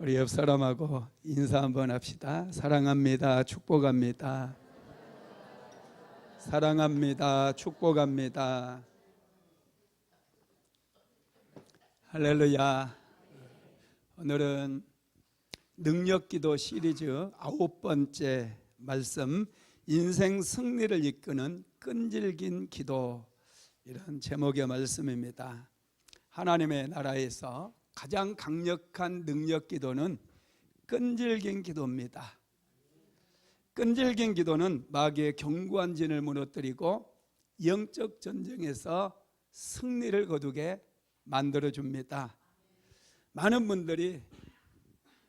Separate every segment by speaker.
Speaker 1: 우리 옆 사람하고 인사 한번 합시다. 사랑합니다. 축복합니다. 사랑합니다. 축복합니다. 할렐루야. 오늘은 능력기도 시리즈 9번째 말씀, 인생 승리를 이끄는 끈질긴 기도, 이런 제목의 말씀입니다. 하나님의 나라에서 가장 강력한 능력기도는 끈질긴 기도입니다. 끈질긴 기도는 마귀의 견고한 진을 무너뜨리고 영적 전쟁에서 승리를 거두게 만들어줍니다. 많은 분들이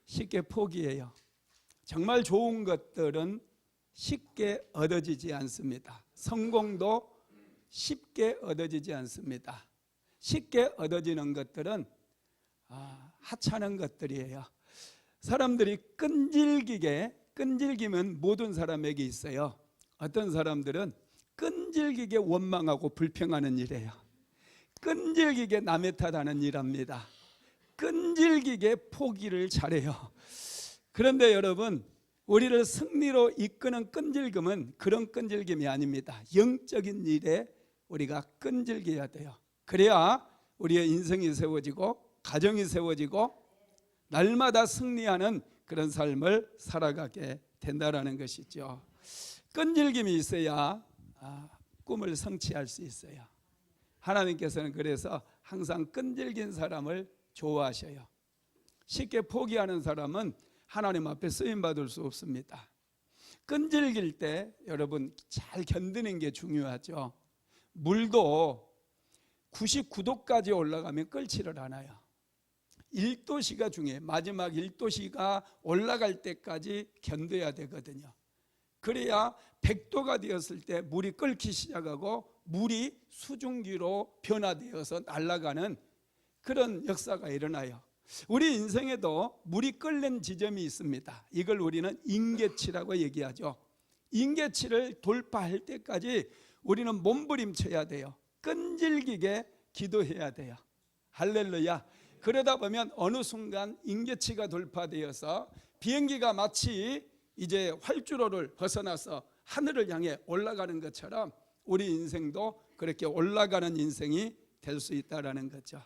Speaker 1: 쉽게 포기해요. 정말 좋은 것들은 쉽게 얻어지지 않습니다. 성공도 쉽게 얻어지지 않습니다. 쉽게 얻어지는 것들은 하찮은 것들이에요. 사람들이 끈질기면 모든 사람에게 있어요. 어떤 사람들은 끈질기게 원망하고 불평하는 일이에요. 끈질기게 남의 탓하는 일합니다. 끈질기게 포기를 잘해요. 그런데 여러분, 우리를 승리로 이끄는 끈질김은 그런 끈질김이 아닙니다. 영적인 일에 우리가 끈질겨야 돼요. 그래야 우리의 인생이 세워지고 가정이 세워지고 날마다 승리하는 그런 삶을 살아가게 된다는 것이죠. 끈질김이 있어야 꿈을 성취할 수 있어요. 하나님께서는 그래서 항상 끈질긴 사람을 좋아하셔요. 쉽게 포기하는 사람은 하나님 앞에 쓰임받을 수 없습니다. 끈질길 때 여러분 잘 견디는 게 중요하죠. 물도 99도까지 올라가면 끓지를 않아요. 1도씨가 중요해요. 마지막 1도씨가 올라갈 때까지 견뎌야 되거든요. 그래야 100도가 되었을 때 물이 끓기 시작하고 물이 수증기로 변화되어서 날아가는 그런 역사가 일어나요. 우리 인생에도 물이 끓는 지점이 있습니다. 이걸 우리는 임계치라고 얘기하죠. 임계치를 돌파할 때까지 우리는 몸부림쳐야 돼요. 끈질기게 기도해야 돼요. 할렐루야. 그러다 보면 어느 순간 임계치가 돌파되어서 비행기가 마치 이제 활주로를 벗어나서 하늘을 향해 올라가는 것처럼 우리 인생도 그렇게 올라가는 인생이 될 수 있다는 거죠.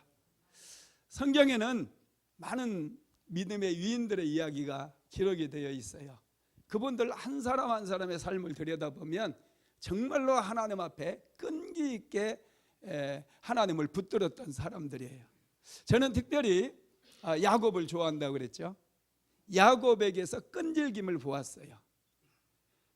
Speaker 1: 성경에는 많은 믿음의 위인들의 이야기가 기록이 되어 있어요. 그분들 한 사람 한 사람의 삶을 들여다보면 정말로 하나님 앞에 끈기 있게 하나님을 붙들었던 사람들이에요. 저는 특별히 야곱을 좋아한다고 그랬죠. 야곱에게서 끈질김을 보았어요.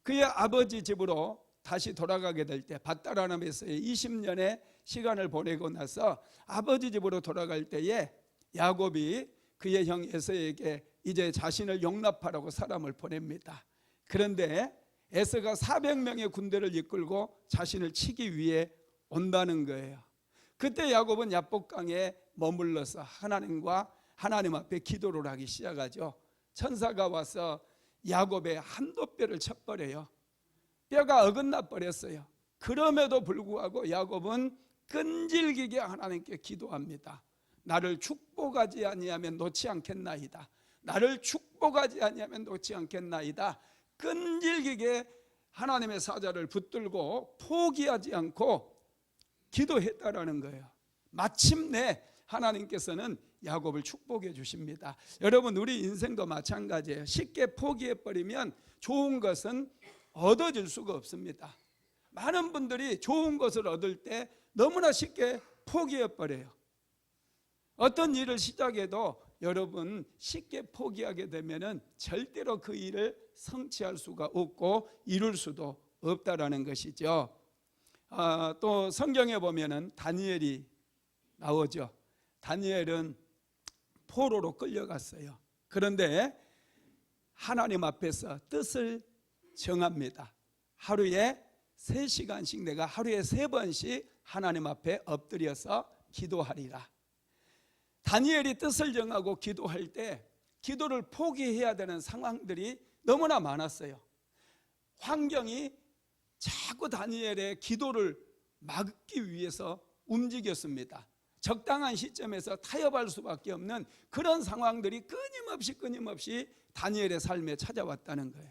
Speaker 1: 그의 아버지 집으로 다시 돌아가게 될 때 밧다라람에서의 20년의 시간을 보내고 나서 아버지 집으로 돌아갈 때에 야곱이 그의 형 에서에게 이제 자신을 용납하라고 사람을 보냅니다. 그런데 에서가 400명의 군대를 이끌고 자신을 치기 위해 온다는 거예요. 그때 야곱은 야복강에 머물러서 하나님 앞에 기도를 하기 시작하죠. 천사가 와서 야곱의 한도뼈를 쳐버려요. 뼈가 어긋나 버렸어요. 그럼에도 불구하고 야곱은 끈질기게 하나님께 기도합니다. 나를 축복하지 아니하면 놓지 않겠나이다. 나를 축복하지 아니하면 놓지 않겠나이다. 끈질기게 하나님의 사자를 붙들고 포기하지 않고 기도했다라는 거예요. 마침내 하나님께서는 야곱을 축복해 주십니다. 여러분, 우리 인생도 마찬가지예요. 쉽게 포기해버리면 좋은 것은 얻어질 수가 없습니다. 많은 분들이 좋은 것을 얻을 때 너무나 쉽게 포기해버려요. 어떤 일을 시작해도 여러분 쉽게 포기하게 되면 절대로 그 일을 성취할 수가 없고 이룰 수도 없다라는 것이죠. 또 성경에 보면은 다니엘이 나오죠. 다니엘은 포로로 끌려갔어요. 그런데 하나님 앞에서 뜻을 정합니다. 하루에 3시간씩 내가 하루에 3번씩 하나님 앞에 엎드려서 기도하리라. 다니엘이 뜻을 정하고 기도할 때 기도를 포기해야 되는 상황들이 너무나 많았어요. 환경이 자꾸 다니엘의 기도를 막기 위해서 움직였습니다. 적당한 시점에서 타협할 수밖에 없는 그런 상황들이 끊임없이 다니엘의 삶에 찾아왔다는 거예요.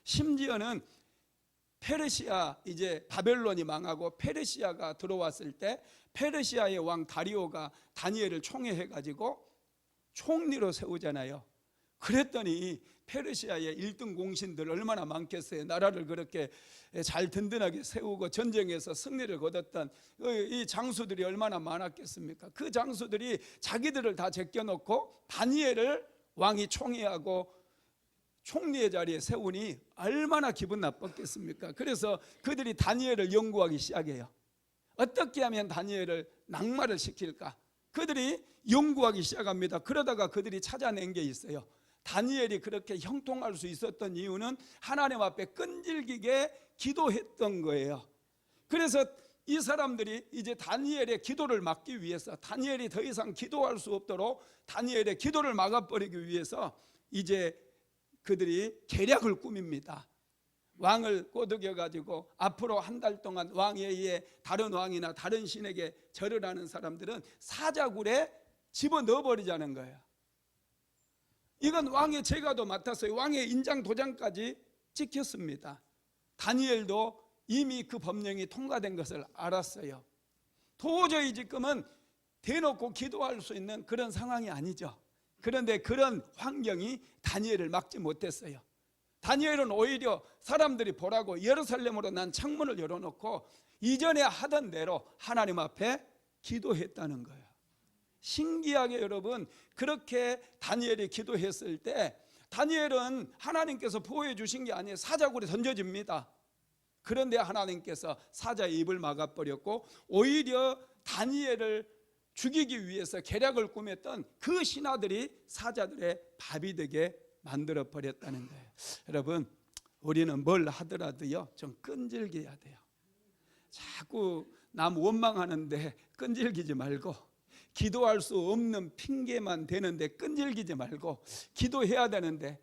Speaker 1: 심지어는 페르시아, 이제 바벨론이 망하고 페르시아가 들어왔을 때 페르시아의 왕 다리오가 다니엘을 총애해가지고 총리로 세우잖아요. 그랬더니 페르시아의 1등 공신들 얼마나 많겠어요. 나라를 그렇게 잘 든든하게 세우고 전쟁에서 승리를 거뒀던 이 장수들이 얼마나 많았겠습니까? 그 장수들이 자기들을 다 제껴놓고 다니엘을 왕이 총애하고 총리의 자리에 세우니 얼마나 기분 나빴겠습니까? 그래서 그들이 다니엘을 연구하기 시작해요. 어떻게 하면 다니엘을 낙마를 시킬까? 그들이 연구하기 시작합니다. 그러다가 그들이 찾아낸 게 있어요. 다니엘이 그렇게 형통할 수 있었던 이유는 하나님 앞에 끈질기게 기도했던 거예요. 그래서 이 사람들이 이제 다니엘의 기도를 막기 위해서, 다니엘이 더 이상 기도할 수 없도록 다니엘의 기도를 막아버리기 위해서 이제 그들이 계략을 꾸밉니다. 왕을 꼬드겨 가지고 앞으로 한 달 동안 왕에 의해 다른 왕이나 다른 신에게 절을 하는 사람들은 사자굴에 집어넣어 버리자는 거예요. 이건 왕의 제가도 맡았어요. 왕의 인장 도장까지 찍혔습니다. 다니엘도 이미 그 법령이 통과된 것을 알았어요. 도저히 지금은 대놓고 기도할 수 있는 그런 상황이 아니죠. 그런데 그런 환경이 다니엘을 막지 못했어요. 다니엘은 오히려 사람들이 보라고 예루살렘으로 난 창문을 열어놓고 이전에 하던 대로 하나님 앞에 기도했다는 거예요. 신기하게 여러분, 그렇게 다니엘이 기도했을 때 다니엘은 하나님께서 보호해 주신 게 아니에요. 사자굴에 던져집니다. 그런데 하나님께서 사자의 입을 막아버렸고 오히려 다니엘을 죽이기 위해서 계략을 꾸몄던 그 신하들이 사자들의 밥이 되게 만들어 버렸다는 거예요. 여러분, 우리는 뭘 하더라도요 좀 끈질겨야 돼요. 자꾸 남 원망하는데 끈질기지 말고, 기도할 수 없는 핑계만 대는데 끈질기지 말고, 기도해야 되는데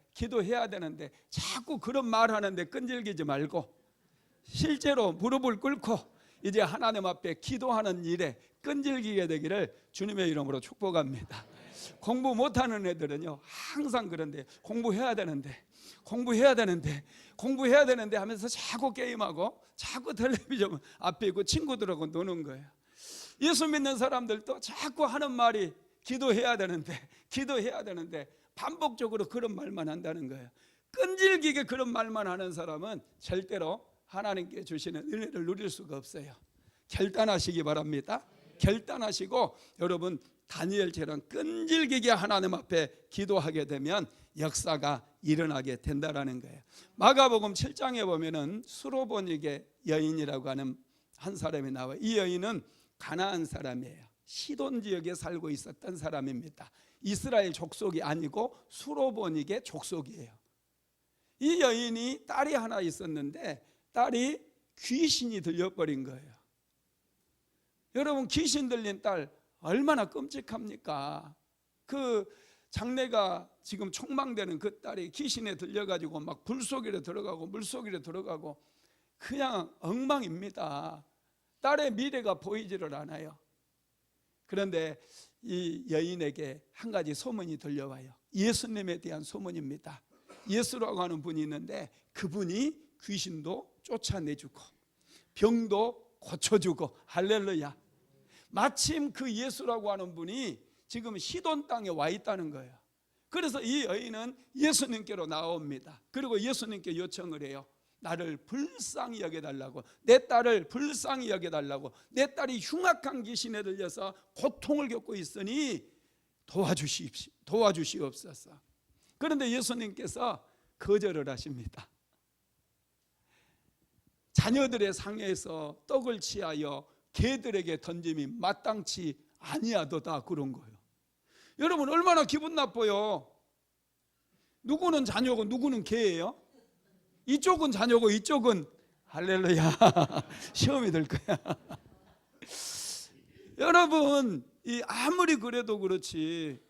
Speaker 1: 자꾸 그런 말 하는데 끈질기지 말고, 실제로 무릎을 꿇고 이제 하나님 앞에 기도하는 일에 끈질기게 되기를 주님의 이름으로 축복합니다. 공부 못하는 애들은요 항상 그런데 공부해야 되는데 하면서 자꾸 게임하고 자꾸 텔레비전 앞에 있고 친구들하고 노는 거예요. 예수 믿는 사람들도 자꾸 하는 말이 기도해야 되는데 반복적으로 그런 말만 한다는 거예요. 끈질기게 그런 말만 하는 사람은 절대로 하나님께 주시는 은혜를 누릴 수가 없어요. 결단하시기 바랍니다. 결단하시고 여러분 다니엘처럼 끈질기게 하나님 앞에 기도하게 되면 역사가 일어나게 된다라는 거예요. 마가복음 7장에 보면은 수로보니게 여인이라고 하는 한 사람이 나와요. 이 여인은 가나안 사람이에요. 시돈 지역에 살고 있었던 사람입니다. 이스라엘 족속이 아니고 수로보니게 족속이에요. 이 여인이 딸이 하나 있었는데 딸이 귀신이 들려버린 거예요. 여러분, 귀신 들린 딸 얼마나 끔찍합니까? 그 장래가 지금 촉망되는 그 딸이 귀신에 들려가지고 막 불속으로 들어가고 물속으로 들어가고 그냥 엉망입니다. 딸의 미래가 보이지를 않아요. 그런데 이 여인에게 한 가지 소문이 들려와요. 예수님에 대한 소문입니다. 예수라고 하는 분이 있는데 그분이 귀신도 쫓아내주고 병도 고쳐주고, 할렐루야. 마침 그 예수라고 하는 분이 지금 시돈 땅에 와 있다는 거예요. 그래서 이 여인은 예수님께로 나옵니다. 그리고 예수님께 요청을 해요. 나를 불쌍히 여겨달라고, 내 딸을 불쌍히 여겨달라고, 내 딸이 흉악한 귀신에 들려서 고통을 겪고 있으니 도와주시옵소서. 그런데 예수님께서 거절을 하십니다. 자녀들의 상에서 떡을 취하여 개들에게 던짐이 마땅치 아니하도다, 그런 거예요. 여러분, 얼마나 기분 나빠요. 누구는 자녀고 누구는 개예요? 이쪽은 자녀고 이쪽은, 할렐루야, 시험이 될 거야. 여러분, 아무리 그래도 그렇지,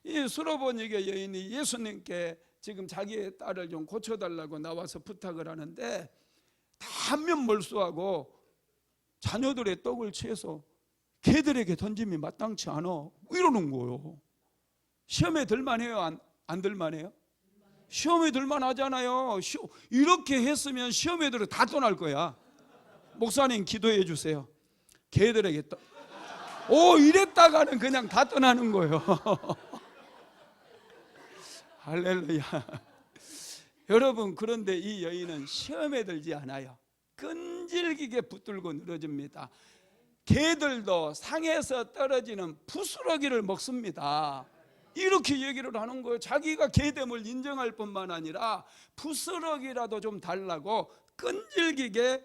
Speaker 1: 이 수로보니게 여인이 예수님께 지금 자기의 딸을 좀 고쳐달라고 나와서 부탁을 하는데 다 안면몰수하고 자녀들의 떡을 취해서 걔들에게 던짐이 마땅치 않아 이러는 거예요. 시험에 들만해요? 안 들만해요? 시험에 들만하잖아요. 이렇게 했으면 시험에 들어 다 떠날 거야. 목사님 기도해 주세요. 걔들에게 이랬다가는 그냥 다 떠나는 거예요. 할렐루야. 여러분, 그런데 이 여인은 시험에 들지 않아요. 끈질기게 붙들고 늘어집니다. 개들도 상에서 떨어지는 부스러기를 먹습니다. 이렇게 얘기를 하는 거예요. 자기가 개됨을 인정할 뿐만 아니라 부스러기라도 좀 달라고 끈질기게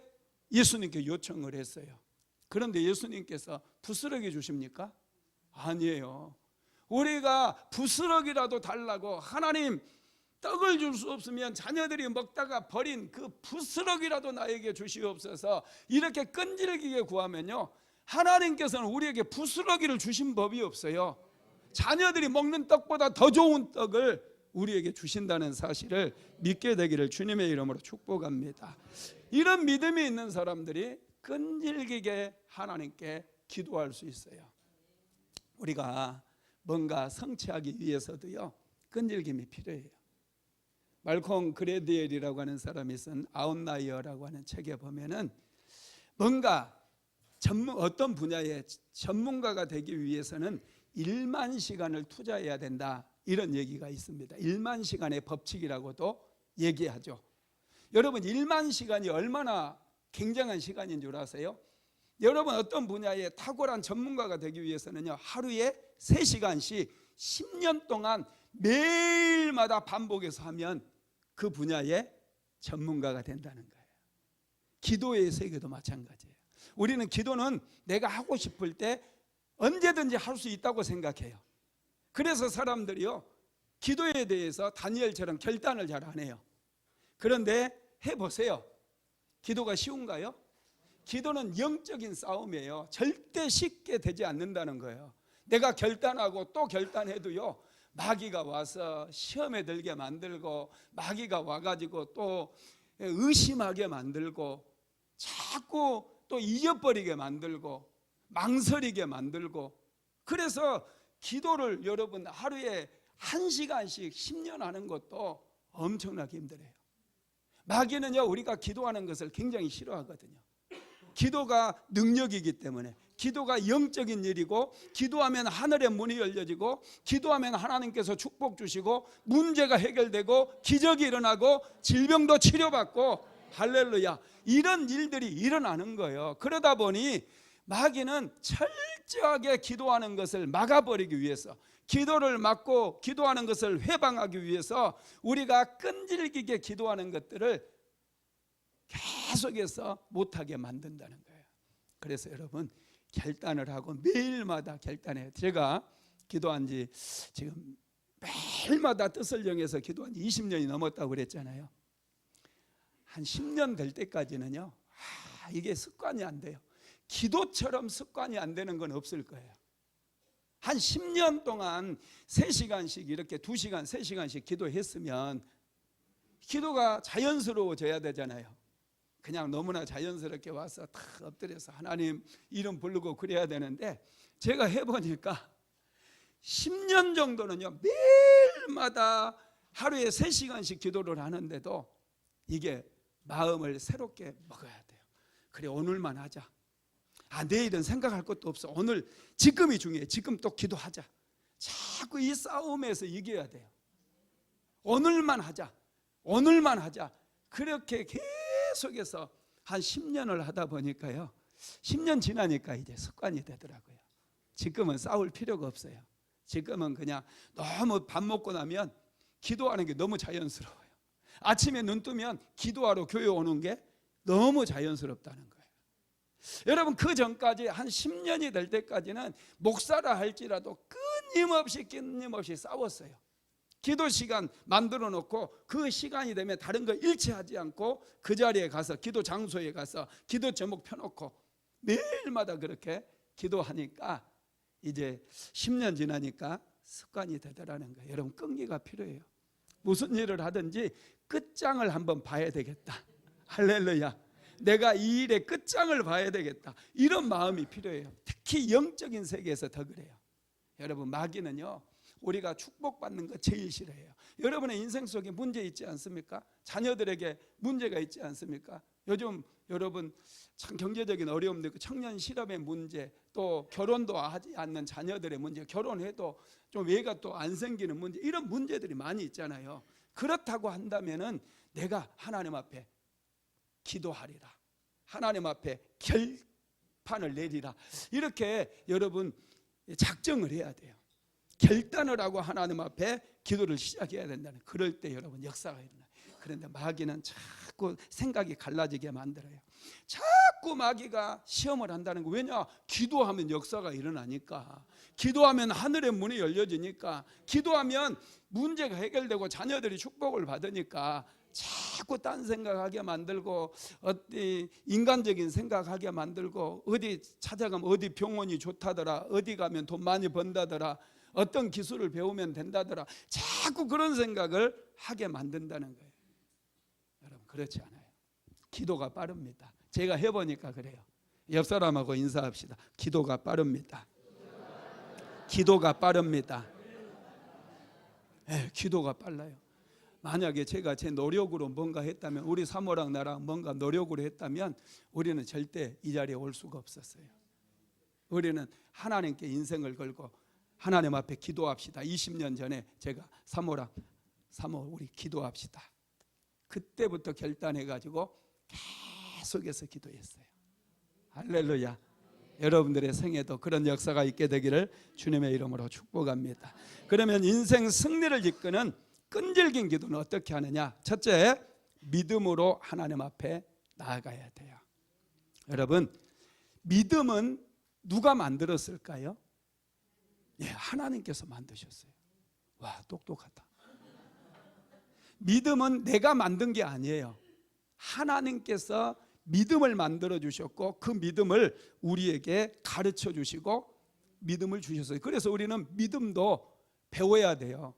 Speaker 1: 예수님께 요청을 했어요. 그런데 예수님께서 부스러기 주십니까? 아니에요. 우리가 부스러기라도 달라고, 하나님 떡을 줄 수 없으면 자녀들이 먹다가 버린 그 부스러기라도 나에게 주시옵소서, 이렇게 끈질기게 구하면요, 하나님께서는 우리에게 부스러기를 주신 법이 없어요. 자녀들이 먹는 떡보다 더 좋은 떡을 우리에게 주신다는 사실을 믿게 되기를 주님의 이름으로 축복합니다. 이런 믿음이 있는 사람들이 끈질기게 하나님께 기도할 수 있어요. 우리가 뭔가 성취하기 위해서도요, 끈질김이 필요해요. 말콤 그레디엘이라고 하는 사람이 쓴 아웃라이어라고 하는 책에 보면은 뭔가 어떤 분야의 전문가가 되기 위해서는 1만 시간을 투자해야 된다, 이런 얘기가 있습니다. 1만 시간의 법칙이라고도 얘기하죠. 여러분, 1만 시간이 얼마나 굉장한 시간인 줄 아세요? 여러분, 어떤 분야의 탁월한 전문가가 되기 위해서는요, 하루에 3시간씩 10년 동안 매일마다 반복해서 하면 그 분야의 전문가가 된다는 거예요. 기도의 세계도 마찬가지예요. 우리는 기도는 내가 하고 싶을 때 언제든지 할 수 있다고 생각해요. 그래서 사람들이요, 기도에 대해서 다니엘처럼 결단을 잘 안 해요. 그런데 해보세요. 기도가 쉬운가요? 기도는 영적인 싸움이에요. 절대 쉽게 되지 않는다는 거예요. 내가 결단하고 또 결단해도요, 마귀가 와서 시험에 들게 만들고, 마귀가 와가지고 또 의심하게 만들고, 자꾸 또 잊어버리게 만들고, 망설이게 만들고. 그래서 기도를 여러분 하루에 1시간씩 10년 하는 것도 엄청나게 힘들어요. 마귀는요, 우리가 기도하는 것을 굉장히 싫어하거든요. 기도가 능력이기 때문에, 기도가 영적인 일이고, 기도하면 하늘의 문이 열려지고, 기도하면 하나님께서 축복 주시고, 문제가 해결되고, 기적이 일어나고, 질병도 치료받고, 할렐루야, 이런 일들이 일어나는 거예요. 그러다 보니 마귀는 철저하게 기도하는 것을 막아버리기 위해서, 기도를 막고 기도하는 것을 회방하기 위해서 우리가 끈질기게 기도하는 것들을 계속해서 못하게 만든다는 거예요. 그래서 여러분, 결단을 하고 매일마다 결단해요. 제가 기도한 지 지금 매일마다 뜻을 정해서 기도한 지 20년이 넘었다고 그랬잖아요. 한 10년 될 때까지는요, 이게 습관이 안 돼요. 기도처럼 습관이 안 되는 건 없을 거예요. 한 10년 동안 3시간씩 이렇게 2시간, 3시간씩 기도했으면 기도가 자연스러워져야 되잖아요. 그냥 너무나 자연스럽게 와서 탁 엎드려서 하나님 이름 부르고 그래야 되는데, 제가 해보니까 10년 정도는요, 매일마다 하루에 3시간씩 기도를 하는데도 이게 마음을 새롭게 먹어야 돼요. 그래, 오늘만 하자. 내일은 생각할 것도 없어. 오늘 지금이 중요해. 지금 또 기도하자. 자꾸 이 싸움에서 이겨야 돼요. 오늘만 하자. 오늘만 하자. 그렇게 계속해서 한 10년을 하다 보니까요, 10년 지나니까 이제 습관이 되더라고요. 지금은 싸울 필요가 없어요. 지금은 그냥 너무 밥 먹고 나면 기도하는 게 너무 자연스러워요. 아침에 눈 뜨면 기도하러 교회 오는 게 너무 자연스럽다는 거예요. 여러분, 그 전까지 한 10년이 될 때까지는 목사라 할지라도 끊임없이 싸웠어요. 기도 시간 만들어 놓고 그 시간이 되면 다른 거 일치하지 않고 그 자리에 가서, 기도 장소에 가서 기도 제목 펴놓고 매일마다 그렇게 기도하니까 이제 10년 지나니까 습관이 되더라는 거예요. 여러분, 끈기가 필요해요. 무슨 일을 하든지 끝장을 한번 봐야 되겠다. 할렐루야. 내가 이 일의 끝장을 봐야 되겠다. 이런 마음이 필요해요. 특히 영적인 세계에서 더 그래요. 여러분, 마귀는요, 우리가 축복받는 거 제일 싫어해요. 여러분의 인생 속에 문제 있지 않습니까? 자녀들에게 문제가 있지 않습니까? 요즘 여러분 참 경제적인 어려움도 있고 청년 실업의 문제, 또 결혼도 하지 않는 자녀들의 문제, 결혼해도 좀 애가 또 안 생기는 문제, 이런 문제들이 많이 있잖아요. 그렇다고 한다면은 내가 하나님 앞에 기도하리라, 하나님 앞에 결판을 내리라, 이렇게 여러분 작정을 해야 돼요. 결단을 하고 하나님 앞에 기도를 시작해야 된다는, 그럴 때 여러분 역사가 일어나요. 그런데 마귀는 자꾸 생각이 갈라지게 만들어요. 자꾸 마귀가 시험을 한다는 거. 왜냐? 기도하면 역사가 일어나니까, 기도하면 하늘의 문이 열려지니까, 기도하면 문제가 해결되고 자녀들이 축복을 받으니까 자꾸 딴 생각하게 만들고, 어디 인간적인 생각하게 만들고, 어디 찾아가면 어디 병원이 좋다더라, 어디 가면 돈 많이 번다더라, 어떤 기술을 배우면 된다더라, 자꾸 그런 생각을 하게 만든다는 거예요. 여러분, 그렇지 않아요. 기도가 빠릅니다. 제가 해보니까 그래요. 옆 사람하고 인사합시다. 기도가 빠릅니다. 기도가 빠릅니다. 네, 기도가 빨라요. 만약에 제가 제 노력으로 뭔가 했다면, 우리 사모랑 나랑 뭔가 노력으로 했다면 우리는 절대 이 자리에 올 수가 없었어요. 우리는 하나님께 인생을 걸고 하나님 앞에 기도합시다. 20년 전에 제가 사모 우리 기도합시다. 그때부터 결단해가지고 계속해서 기도했어요. 할렐루야. 여러분들의 생에도 그런 역사가 있게 되기를 주님의 이름으로 축복합니다. 그러면 인생 승리를 이끄는 끈질긴 기도는 어떻게 하느냐? 첫째, 믿음으로 하나님 앞에 나아가야 돼요. 여러분, 믿음은 누가 만들었을까요? 예, 하나님께서 만드셨어요. 와, 똑똑하다. 믿음은 내가 만든 게 아니에요. 하나님께서 믿음을 만들어 주셨고, 그 믿음을 우리에게 가르쳐 주시고 믿음을 주셨어요. 그래서 우리는 믿음도 배워야 돼요.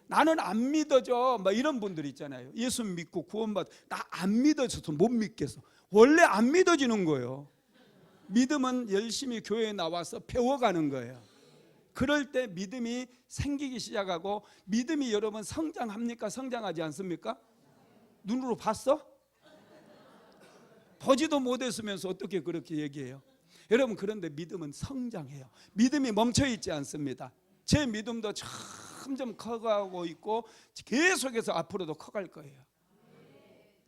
Speaker 1: 나는 안 믿어져, 막 이런 분들 있잖아요. 예수 믿고 구원받, 나 안 믿어져서 못 믿겠어. 원래 안 믿어지는 거예요. 믿음은 열심히 교회에 나와서 배워가는 거예요. 그럴 때 믿음이 생기기 시작하고, 믿음이 여러분 성장합니까? 성장하지 않습니까? 눈으로 봤어? 보지도 못했으면서 어떻게 그렇게 얘기해요? 여러분, 그런데 믿음은 성장해요. 믿음이 멈춰있지 않습니다. 제 믿음도 점점 커가고 있고 계속해서 앞으로도 커갈 거예요.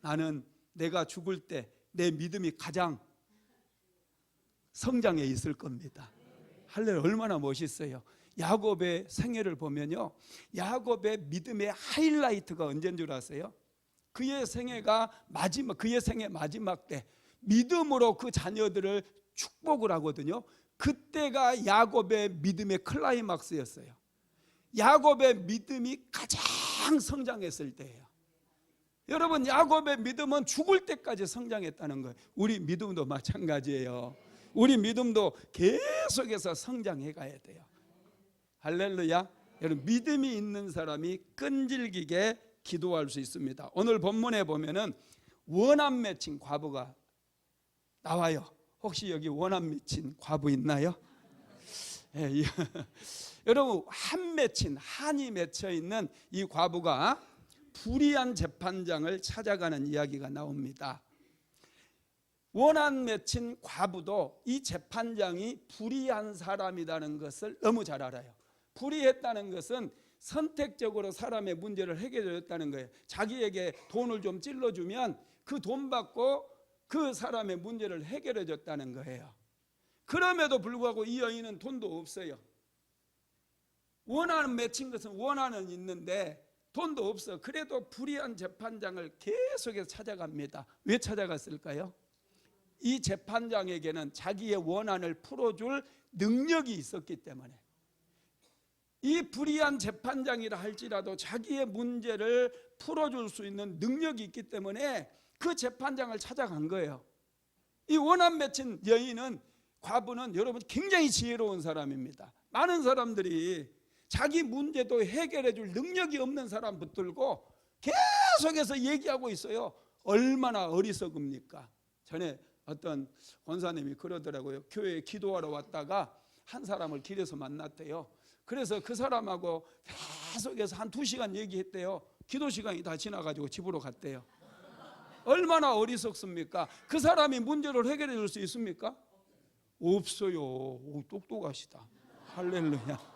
Speaker 1: 나는 내가 죽을 때 내 믿음이 가장 성장해 있을 겁니다. 할렐루야, 얼마나 멋있어요. 야곱의 생애를 보면요, 야곱의 믿음의 하이라이트가 언제인 줄 아세요? 그의 생애가 마지막, 그의 생애 마지막 때 믿음으로 그 자녀들을 축복을 하거든요. 그때가 야곱의 믿음의 클라이막스였어요. 야곱의 믿음이 가장 성장했을 때예요. 여러분, 야곱의 믿음은 죽을 때까지 성장했다는 거예요. 우리 믿음도 마찬가지예요. 우리 믿음도 계속해서 성장해 가야 돼요. 할렐루야. 여러분, 믿음이 있는 사람이 끈질기게 기도할 수 있습니다. 오늘 본문에 보면은 원한 맺힌 과부가 나와요. 혹시 여기 원한 맺힌 과부 있나요? 예, 여러분, 한이 맺혀 있는 이 과부가 불의한 재판장을 찾아가는 이야기가 나옵니다. 원한 맺힌 과부도 이 재판장이 불의한 사람이라는 것을 너무 잘 알아요. 불의했다는 것은 선택적으로 사람의 문제를 해결했다는 거예요. 자기에게 돈을 좀 찔러주면 그 돈 받고 그 사람의 문제를 해결해 줬다는 거예요. 그럼에도 불구하고 이 여인은 돈도 없어요. 원한은 맺힌 것은 원한은 있는데 돈도 없어. 그래도 불의한 재판장을 계속해서 찾아갑니다. 왜 찾아갔을까요? 이 재판장에게는 자기의 원한을 풀어줄 능력이 있었기 때문에. 이 불의한 재판장이라 할지라도 자기의 문제를 풀어줄 수 있는 능력이 있기 때문에 그 재판장을 찾아간 거예요. 이 원한 맺힌 여인은, 과부는 여러분 굉장히 지혜로운 사람입니다. 많은 사람들이 자기 문제도 해결해 줄 능력이 없는 사람 붙들고 계속해서 얘기하고 있어요. 얼마나 어리석습니까? 전에 어떤 권사님이 그러더라고요. 교회에 기도하러 왔다가 한 사람을 길에서 만났대요. 그래서 그 사람하고 계속해서 한 2시간 얘기했대요. 기도 시간이 다 지나가지고 집으로 갔대요. 얼마나 어리석습니까? 그 사람이 문제를 해결해 줄 수 있습니까? 없어요. 오, 똑똑하시다. 할렐루야.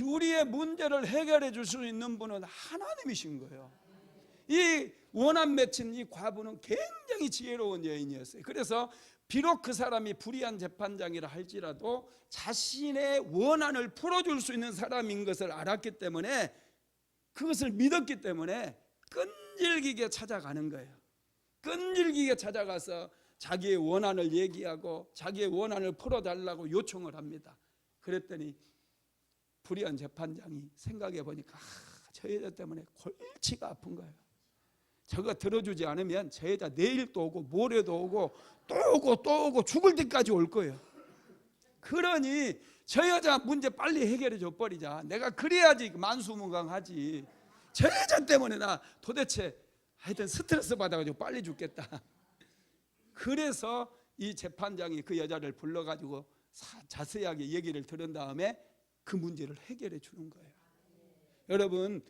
Speaker 1: 우리의 문제를 해결해 줄 수 있는 분은 하나님이신 거예요. 이 원한 맺힌 이 과부는 굉장히 지혜로운 여인이었어요. 그래서 비록 그 사람이 불의한 재판장이라 할지라도 자신의 원한을 풀어줄 수 있는 사람인 것을 알았기 때문에, 그것을 믿었기 때문에 끈질기게 찾아가는 거예요. 끈질기게 찾아가서 자기의 원한을 얘기하고 자기의 원한을 풀어달라고 요청을 합니다. 그랬더니 불의한 재판장이 생각해 보니까 저 여자 때문에 골치가 아픈 거예요. 저거 들어주지 않으면 저 여자 내일 또 오고 모레도 오고 또 오고 또 오고 죽을 때까지 올 거예요. 그러니 저 여자 문제 빨리 해결해 줘 버리자. 내가 그래야지 만수무강하지. 저 여자 때문에 나 도대체 하여튼 스트레스 받아가지고 빨리 죽겠다. 그래서 이 재판장이 그 여자를 불러가지고 자세하게 얘기를 들은 다음에 그 문제를 해결해 주는 거예요. 여러분,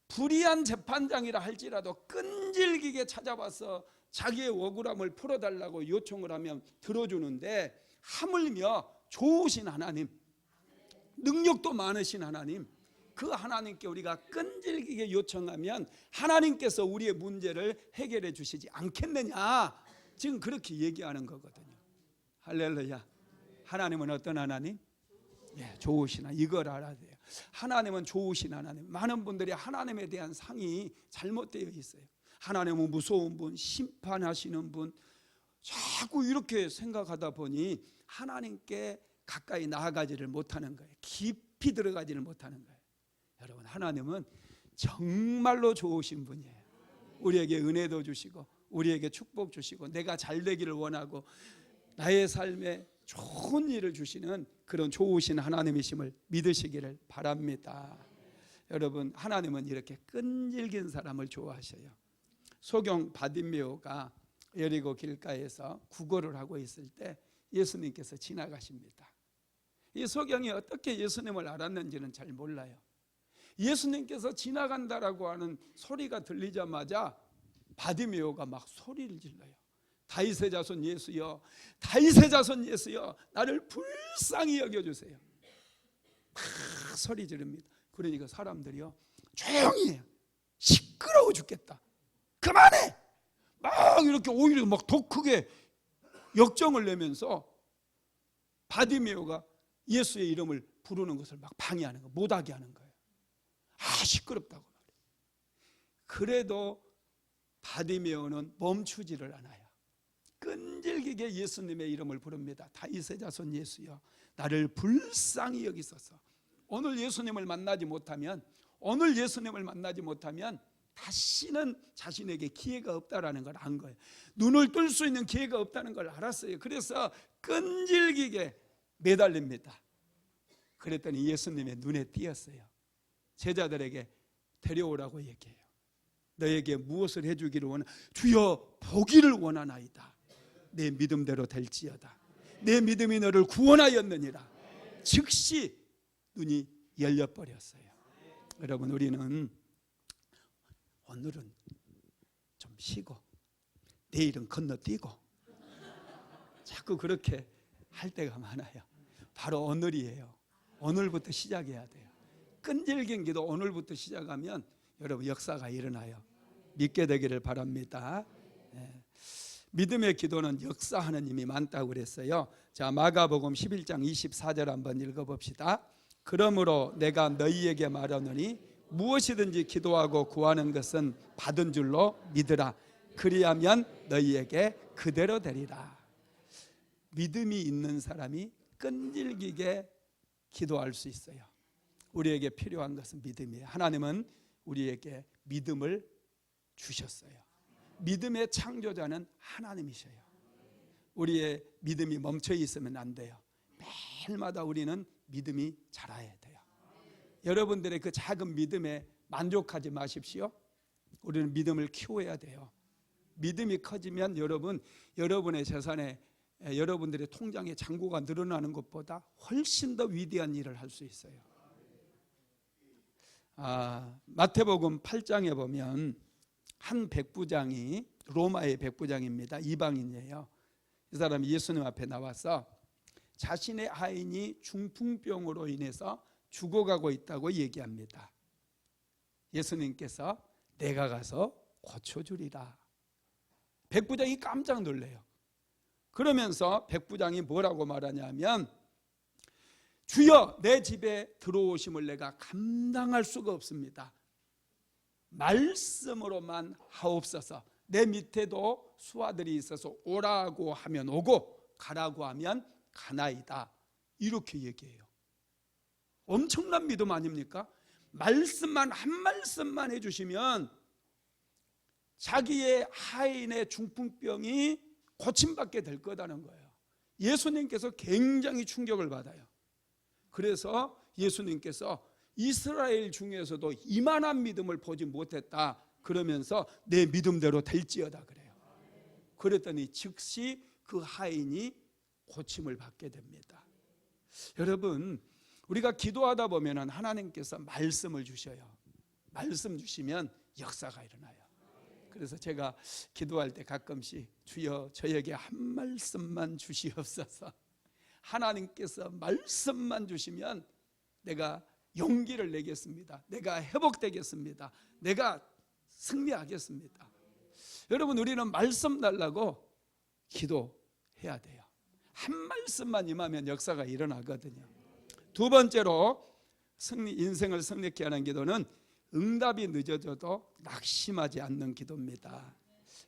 Speaker 1: 불의한 재판장이라 할지라도 끈질기게 찾아와서 자기의 억울함을 풀어달라고 요청을 하면 들어주는데, 하물며 좋으신 하나님, 능력도 많으신 하나님, 그 하나님께 우리가 끈질기게 요청하면 하나님께서 우리의 문제를 해결해 주시지 않겠느냐, 지금 그렇게 얘기하는 거거든요. 할렐루야. 하나님은 어떤 하나님? 좋으신 하나님. 이걸 알아야 돼요. 하나님은 좋으신 하나님. 많은 분들이 하나님에 대한 상이 잘못되어 있어요. 하나님은 무서운 분, 심판하시는 분, 자꾸 이렇게 생각하다 보니 하나님께 가까이 나아가지를 못하는 거예요. 깊이 들어가지를 못하는 거예요. 여러분, 하나님은 정말로 좋으신 분이에요. 우리에게 은혜도 주시고 우리에게 축복 주시고 내가 잘 되기를 원하고 나의 삶에 좋은 일을 주시는 그런 좋으신 하나님이심을 믿으시기를 바랍니다. 여러분, 하나님은 이렇게 끈질긴 사람을 좋아하셔요. 소경 바디메오가 여리고 길가에서 구걸을 하고 있을 때 예수님께서 지나가십니다. 이 소경이 어떻게 예수님을 알았는지는 잘 몰라요. 예수님께서 지나간다라고 하는 소리가 들리자마자 바디메오가 막 소리를 질러요. 다윗의 자손 예수여, 다윗의 자손 예수여, 나를 불쌍히 여겨주세요. 막 소리 지릅니다. 그러니까 사람들이요, 조용히 해요. 시끄러워 죽겠다, 그만해, 막 이렇게 오히려 막 더 크게 역정을 내면서 바디메오가 예수의 이름을 부르는 것을 막 방해하는 거예요. 못하게 하는 거예요. 시끄럽다고 말해요. 그래도 바디메오는 멈추지를 않아요. 끈질기게 예수님의 이름을 부릅니다. 다윗의 자손 예수여, 나를 불쌍히 여기소서. 오늘 예수님을 만나지 못하면 다시는 자신에게 기회가 없다라는 걸 안 거예요. 눈을 뜰 수 있는 기회가 없다는 걸 알았어요. 그래서 끈질기게 매달립니다. 그랬더니 예수님의 눈에 띄었어요. 제자들에게 데려오라고 얘기해요. 너에게 무엇을 해주기를 원하? 주여, 보기를 원하나이다. 내 믿음대로 될지어다. 내 믿음이 너를 구원하였느니라. 즉시 눈이 열려버렸어요. 여러분, 우리는 오늘은 좀 쉬고 내일은 건너뛰고 자꾸 그렇게 할 때가 많아요. 바로 오늘이에요. 오늘부터 시작해야 돼요. 끈질긴 기도 오늘부터 시작하면 여러분 역사가 일어나요. 믿게 되기를 바랍니다. 믿음의 기도는 역사하는 힘이 많다고 그랬어요. 자, 마가복음 11장 24절 한번 읽어봅시다. 그러므로 내가 너희에게 말하노니 무엇이든지 기도하고 구하는 것은 받은 줄로 믿으라. 그리하면 너희에게 그대로 되리라. 믿음이 있는 사람이 끈질기게 기도할 수 있어요. 우리에게 필요한 것은 믿음이에요. 하나님은 우리에게 믿음을 주셨어요. 믿음의 창조자는 하나님이셔요. 우리의 믿음이 멈춰 있으면 안 돼요. 매일마다 우리는 믿음이 자라야 돼요. 여러분들의 그 작은 믿음에 만족하지 마십시오. 우리는 믿음을 키워야 돼요. 믿음이 커지면 여러분의 재산에, 여러분들의 통장에 잔고가 늘어나는 것보다 훨씬 더 위대한 일을 할 수 있어요. 마태복음 8장에 보면 한 백부장이, 로마의 백부장입니다. 이방인이에요. 이 사람이 예수님 앞에 나와서 자신의 하인이 중풍병으로 인해서 죽어가고 있다고 얘기합니다. 예수님께서 내가 가서 고쳐주리라. 백부장이 깜짝 놀래요. 그러면서 백부장이 뭐라고 말하냐면, 주여, 내 집에 들어오심을 내가 감당할 수가 없습니다. 말씀으로만 하옵소서. 내 밑에도 수하들이 있어서 오라고 하면 오고 가라고 하면 가나이다. 이렇게 얘기해요. 엄청난 믿음 아닙니까? 말씀만, 한 말씀만 해주시면 자기의 하인의 중풍병이 고침받게 될 거다는 거예요. 예수님께서 굉장히 충격을 받아요. 그래서 예수님께서 이스라엘 중에서도 이만한 믿음을 보지 못했다 그러면서 내 믿음대로 될지어다 그래요. 그랬더니 즉시 그 하인이 고침을 받게 됩니다. 여러분, 우리가 기도하다 보면 하나님께서 말씀을 주셔요. 말씀 주시면 역사가 일어나요. 그래서 제가 기도할 때 가끔씩 주여 저에게 한 말씀만 주시옵소서. 하나님께서 말씀만 주시면 내가 용기를 내겠습니다. 내가 회복되겠습니다. 내가 승리하겠습니다. 여러분, 우리는 말씀 달라고 기도해야 돼요. 한 말씀만 임하면 역사가 일어나거든요. 두 번째로 인생을 승리케 하는 기도는 응답이 늦어져도 낙심하지 않는 기도입니다.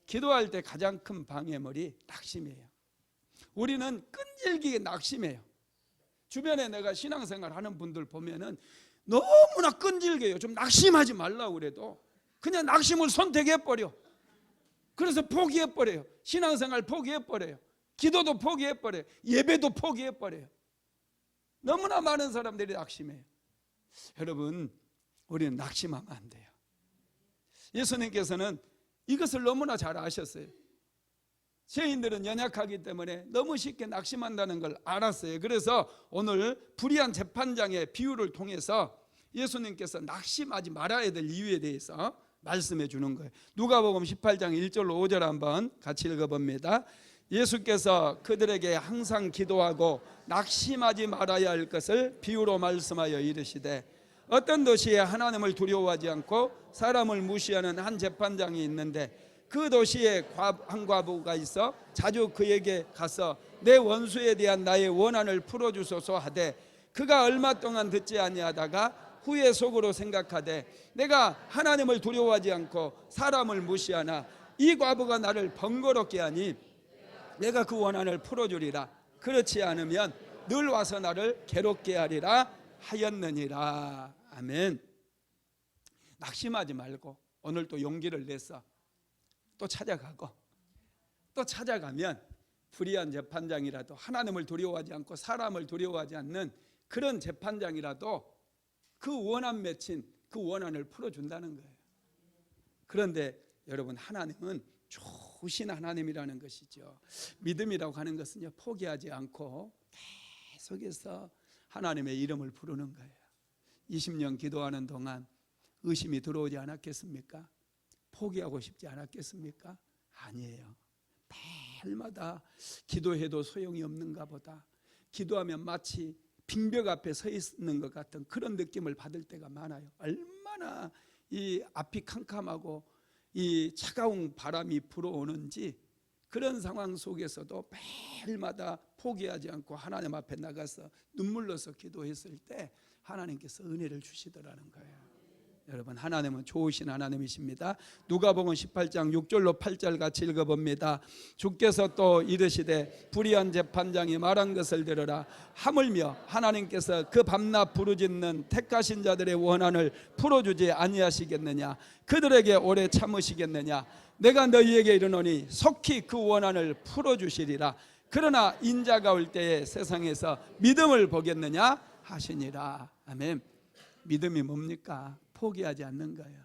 Speaker 1: 기도할 때 가장 큰 방해물이 낙심이에요. 우리는 끈질기게 낙심해요. 주변에 내가 신앙생활 하는 분들 보면은 너무나 끈질겨요. 좀 낙심하지 말라고 그래도 그냥 낙심을 선택해버려. 그래서 포기해버려요. 신앙생활 포기해버려요. 기도도 포기해버려요. 예배도 포기해버려요. 너무나 많은 사람들이 낙심해요. 여러분, 우리는 낙심하면 안 돼요. 예수님께서는 이것을 너무나 잘 아셨어요. 죄인들은 연약하기 때문에 너무 쉽게 낙심한다는 걸 알았어요. 그래서 오늘 불의한 재판장의 비유를 통해서 예수님께서 낙심하지 말아야 될 이유에 대해서 말씀해 주는 거예요. 누가복음 18장 1절로 5절 한번 같이 읽어봅니다. 예수께서 그들에게 항상 기도하고 낙심하지 말아야 할 것을 비유로 말씀하여 이르시되, 어떤 도시에 하나님을 두려워하지 않고 사람을 무시하는 한 재판장이 있는데, 그 도시에 한 과부가 있어 자주 그에게 가서 내 원수에 대한 나의 원한을 풀어주소서 하되, 그가 얼마 동안 듣지 아니하다가 후에 속으로 생각하되, 내가 하나님을 두려워하지 않고 사람을 무시하나 이 과부가 나를 번거롭게 하니 내가 그 원한을 풀어주리라. 그렇지 않으면 늘 와서 나를 괴롭게 하리라 하였느니라. 아멘. 낙심하지 말고 오늘 또 용기를 내서 또 찾아가고, 또 찾아가면 불의한 재판장이라도, 하나님을 두려워하지 않고 사람을 두려워하지 않는 그런 재판장이라도 그 원한 맺힌 그 원한을 풀어준다는 거예요. 그런데 여러분, 하나님은 좋으신 하나님이라는 것이죠. 믿음이라고 하는 것은요, 포기하지 않고 계속해서 하나님의 이름을 부르는 거예요. 20년 기도하는 동안 의심이 들어오지 않았겠습니까? 포기하고 싶지 않았겠습니까? 아니에요. 매일마다 기도해도 소용이 없는가 보다, 기도하면 마치 빙벽 앞에 서 있는 것 같은 그런 느낌을 받을 때가 많아요. 얼마나 이 앞이 캄캄하고 이 차가운 바람이 불어오는지, 그런 상황 속에서도 매일마다 포기하지 않고 하나님 앞에 나가서 눈물로서 기도했을 때 하나님께서 은혜를 주시더라는 거예요. 여러분, 하나님은 좋으신 하나님이십니다. 누가복음 18장 6절로 8절 같이 읽어봅니다. 주께서 또 이르시되, 불의한 재판장이 말한 것을 들으라. 하물며 하나님께서 그 밤낮 부르짖는 택하신 자들의 원한을 풀어주지 아니하시겠느냐? 그들에게 오래 참으시겠느냐? 내가 너희에게 이르노니 속히 그 원한을 풀어주시리라. 그러나 인자가 올 때에 세상에서 믿음을 보겠느냐 하시니라. 아멘. 믿음이 뭡니까? 포기하지 않는 거예요.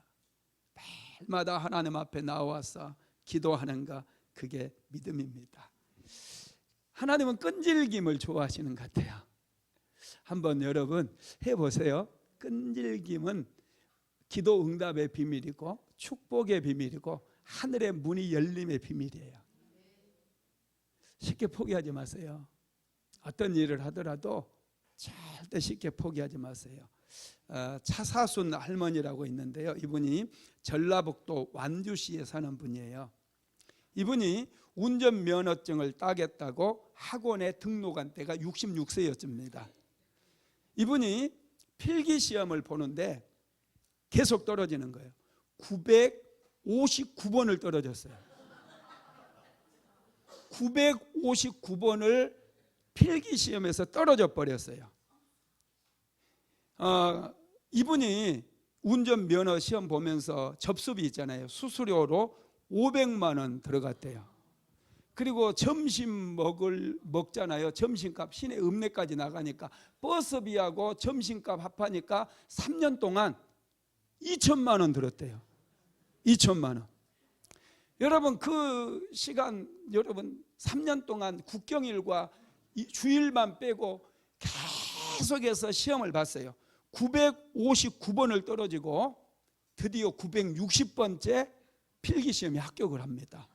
Speaker 1: 매일마다 하나님 앞에 나와서 기도하는가, 그게 믿음입니다. 하나님은 끈질김을 좋아하시는 것 같아요. 한번 여러분 해보세요. 끈질김은 기도 응답의 비밀이고 축복의 비밀이고 하늘의 문이 열림의 비밀이에요. 쉽게 포기하지 마세요. 어떤 일을 하더라도 절대 쉽게 포기하지 마세요. 차사순 할머니라고 있는데요. 이분이 전라북도 완주시에 사는 분이에요. 이분이 운전면허증을 따겠다고 학원에 등록한 때가 66세였습니다. 이분이 필기시험을 보는데 계속 떨어지는 거예요. 959번을 떨어졌어요. 959번을 필기시험에서 떨어져 버렸어요. 이분이 운전면허 시험 보면서 접수비 있잖아요. 수수료로 500만 원 들어갔대요. 그리고 점심 먹잖아요. 점심값 시내 읍내까지 나가니까 버스비하고 점심값 합하니까 3년 동안 2천만 원 들었대요. 2천만 원. 여러분 그 시간, 여러분 3년 동안 국경일과 주일만 빼고 계속해서 시험을 봤어요. 959번을 떨어지고 드디어 960번째 필기시험에 합격을 합니다.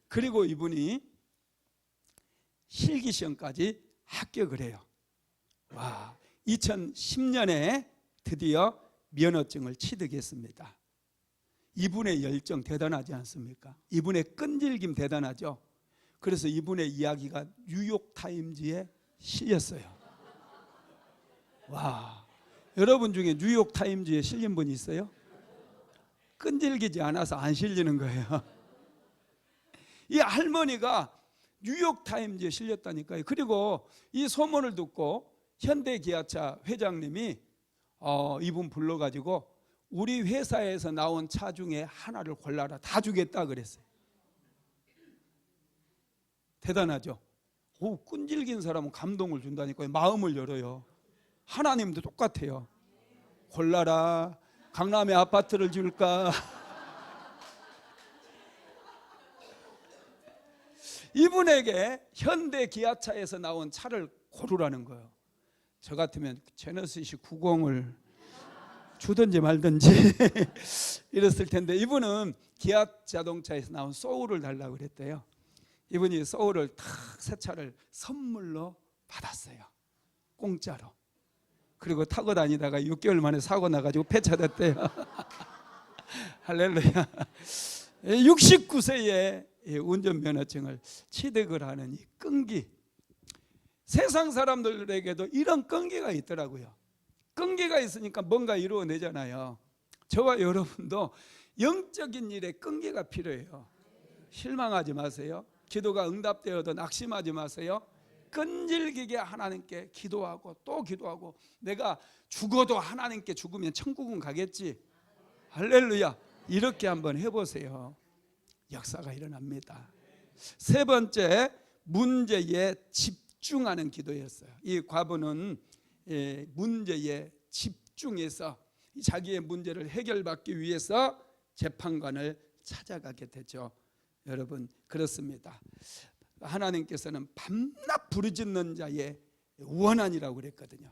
Speaker 1: 그리고 이분이 실기시험까지 합격을 해요. 와, 2010년에 드디어 면허증을 취득했습니다. 이분의 열정 대단하지 않습니까? 이분의 끈질김 대단하죠. 그래서 이분의 이야기가 뉴욕타임즈에 실렸어요. 와, 여러분 중에 뉴욕타임즈에 실린 분이 있어요? 끈질기지 않아서 안 실리는 거예요. 이 할머니가 뉴욕타임즈에 실렸다니까요. 그리고 이 소문을 듣고 현대기아차 회장님이 이분 불러가지고 우리 회사에서 나온 차 중에 하나를 골라라, 다 주겠다 그랬어요. 대단하죠. 끈질긴 사람은 감동을 준다니까요. 마음을 열어요. 하나님도 똑같아요. 골라라, 강남에 아파트를 줄까? 이분에게 현대기아차에서 나온 차를 고르라는 거예요. 저 같으면 제너시스 90을 주든지 말든지 이랬을 텐데 이분은 기아 자동차에서 나온 소울을 달라고 그랬대요. 이분이 소울을 탁 새 차를 선물로 받았어요. 공짜로. 그리고 타고 다니다가 6개월 만에 사고 나가지고 폐차됐대요. 할렐루야. 69세에 운전면허증을 취득을 하는 이 끈기, 세상 사람들에게도 이런 끈기가 있더라고요. 끈기가 있으니까 뭔가 이루어내잖아요. 저와 여러분도 영적인 일에 끈기가 필요해요. 실망하지 마세요. 기도가 응답되어도 낙심하지 마세요. 끈질기게 하나님께 기도하고 또 기도하고, 내가 죽어도 하나님께 죽으면 천국은 가겠지. 할렐루야. 이렇게 한번 해보세요. 역사가 일어납니다. 세 번째, 문제에 집중하는 기도였어요. 이 과부는 문제에 집중해서 자기의 문제를 해결받기 위해서 재판관을 찾아가게 되죠. 여러분 그렇습니다. 하나님께서는 밤낮 부르짖는 자의 원한이라고 그랬거든요.